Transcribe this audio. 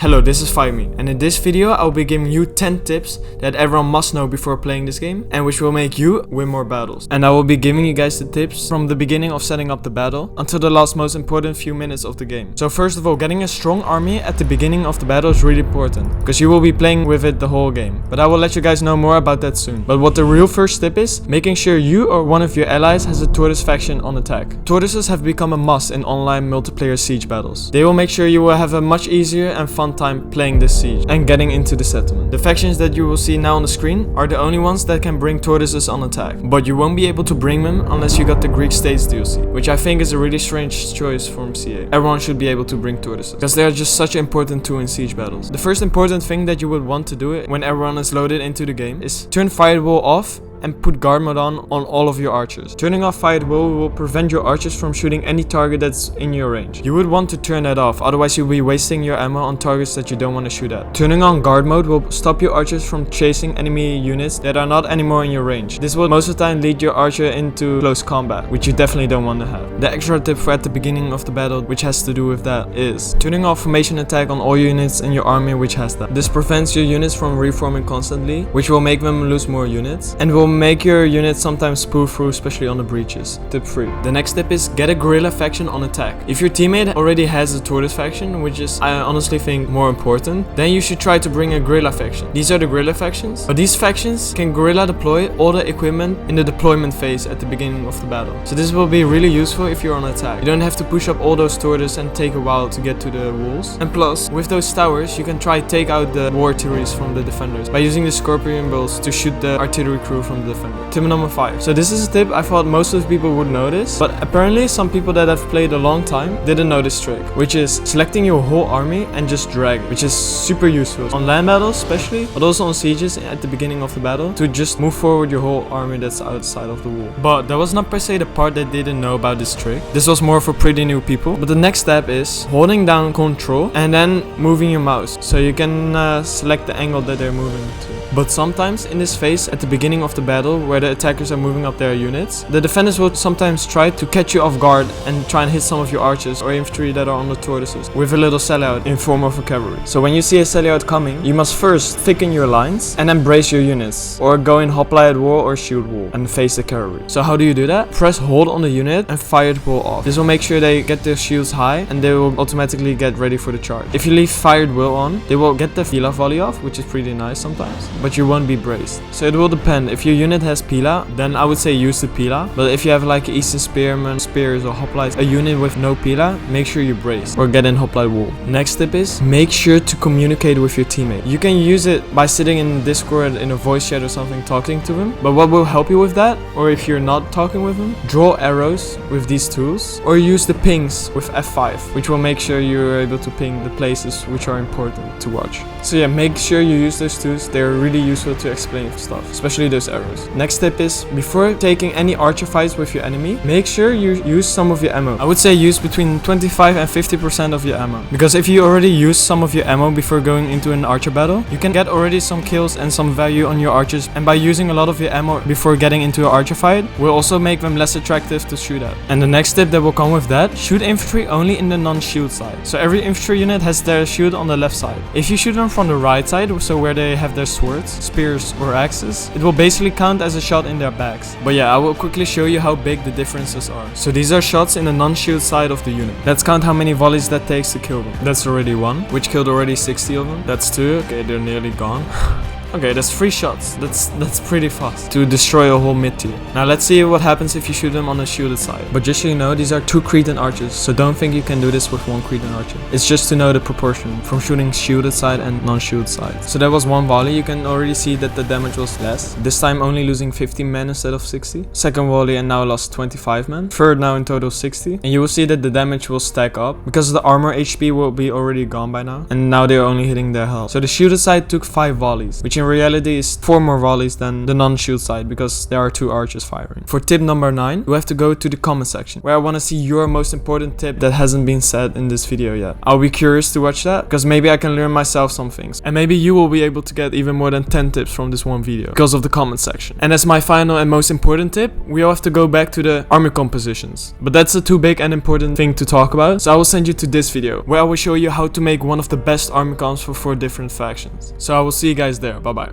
Hello, this is FightMe, and in this video I'll be giving you 10 tips that everyone must know before playing this game and which will make you win more battles. And I will be giving you guys the tips from the beginning of setting up the battle until the last most important few minutes of the game. So first of all, getting a strong army at the beginning of the battle is really important because you will be playing with it the whole game. But I will let you guys know more about that soon. But what the real first tip is, making sure you or one of your allies has a tortoise faction on attack. Tortoises have become a must in online multiplayer siege battles. They will make sure you will have a much easier and fun time playing this siege and getting into the settlement. The factions that you will see now on the screen are the only ones that can bring tortoises on attack, but you won't be able to bring them unless you got the Greek States DLC, which I think is a really strange choice from CA. Everyone should be able to bring tortoises because they are just such an important tool in siege battles. The first important thing that you would want to do when everyone is loaded into the game is turn firewall off and put guard mode on all of your archers. Turning off firewall will prevent your archers from shooting any target that's in your range. You would want to turn that off, otherwise you'll be wasting your ammo on targets that you don't want to shoot at. Turning on guard mode will stop your archers from chasing enemy units that are not anymore in your range. This will most of the time lead your archer into close combat, which you definitely don't want to have. The extra tip for at the beginning of the battle, which has to do with that, is turning off formation attack on all units in your army which has that. This prevents your units from reforming constantly, which will make them lose more units and will make your units sometimes spoof through, especially on the breaches. Tip 3. The next tip is get a guerrilla faction on attack. If your teammate already has a tortoise faction, which is I honestly think more important, then you should try to bring a guerrilla faction. These are the guerrilla factions, but these factions can guerrilla deploy all the equipment in the deployment phase at the beginning of the battle. So this will be really useful if you're on attack. You don't have to push up all those tortoises and take a while to get to the walls. And plus, with those towers, you can try take out the war artilleries from the defenders by using the scorpion bolts to shoot the artillery crew from the defender. Tip number 5. So this is a tip I thought most of the people would notice, but apparently some people that have played a long time didn't know this trick, which is selecting your whole army and just drag, which is super useful on land battles especially, but also on sieges at the beginning of the battle to just move forward your whole army that's outside of the wall. But that was not per se the part that didn't know about this trick. This was more for pretty new people. But the next step is holding down control and then moving your mouse so you can select the angle that they're moving to. But sometimes in this phase at the beginning of the battle where the attackers are moving up their units, the defenders will sometimes try to catch you off guard and try and hit some of your archers or infantry that are on the tortoises with a little sellout in form of a cavalry. So when you see a sellout coming, you must first thicken your lines and then brace your units, or go in hoplite wall or shield wall and face the cavalry. So how do you do that? Press hold on the unit and fire the wall off. This will make sure they get their shields high and they will automatically get ready for the charge. If you leave fired will on, they will get the Pila volley off, which is pretty nice sometimes, but you won't be braced. So it will depend. If your unit has Pila, then I would say use the Pila. But if you have like Eastern Spearmen, Spears or Hoplites, a unit with no Pila, make sure you brace or get in Hoplite wall. Next tip is make sure to communicate with your teammate. You can use it by sitting in Discord in a voice chat or something talking to them. But what will help you with that, or if you're not talking with them, draw arrows with these tools or use the pings with F5, which will make sure you're able to ping the places which are important to watch. So yeah, make sure you use those tools. They're really useful to explain stuff, especially those arrows. Next tip is, before taking any archer fights with your enemy, make sure you use some of your ammo. I would say use between 25 and 50% of your ammo, because if you already use some of your ammo before going into an archer battle, you can get already some kills and some value on your archers, and by using a lot of your ammo before getting into an archer fight will also make them less attractive to shoot at. And the next tip that will come with that, shoot infantry only in the non-shield side. So every infantry unit has their shield on the left side. If you shoot them from the right side, so where they have their swords, spears or axes, it will basically count as a shot in their backs. But yeah, I will quickly show you how big the differences are. So these are shots in the non-shield side of the unit. Let's count how many volleys that takes to kill them. That's already 1, which killed already 60 of them. That's 2, okay, they're nearly gone. Okay, that's 3 shots. That's pretty fast to destroy a whole mid tier. Now let's see what happens if you shoot them on the shielded side. But just so you know, these are 2 Cretan archers, so don't think you can do this with 1 Cretan archer. It's just to know the proportion from shooting shielded side and non-shielded side. So that was 1 volley. You can already see that the damage was less. This time only losing 15 men instead of 60. Second volley and now lost 25 men. Third now in total 60. And you will see that the damage will stack up because the armor HP will be already gone by now. And now they're only hitting their health. So the shielded side took 5 volleys, which in reality is 4 more volleys than the non-shield side because there are 2 archers firing. For tip number 9, you have to go to the comment section where I want to see your most important tip that hasn't been said in this video yet. I'll be curious to watch that because maybe I can learn myself some things, and maybe you will be able to get even more than 10 tips from this one video because of the comment section. And as my final and most important tip, we all have to go back to the army compositions, but that's a too big and important thing to talk about, so I will send you to this video where I will show you how to make one of the best army comps for 4 different factions. So I will see you guys there. Bye bye.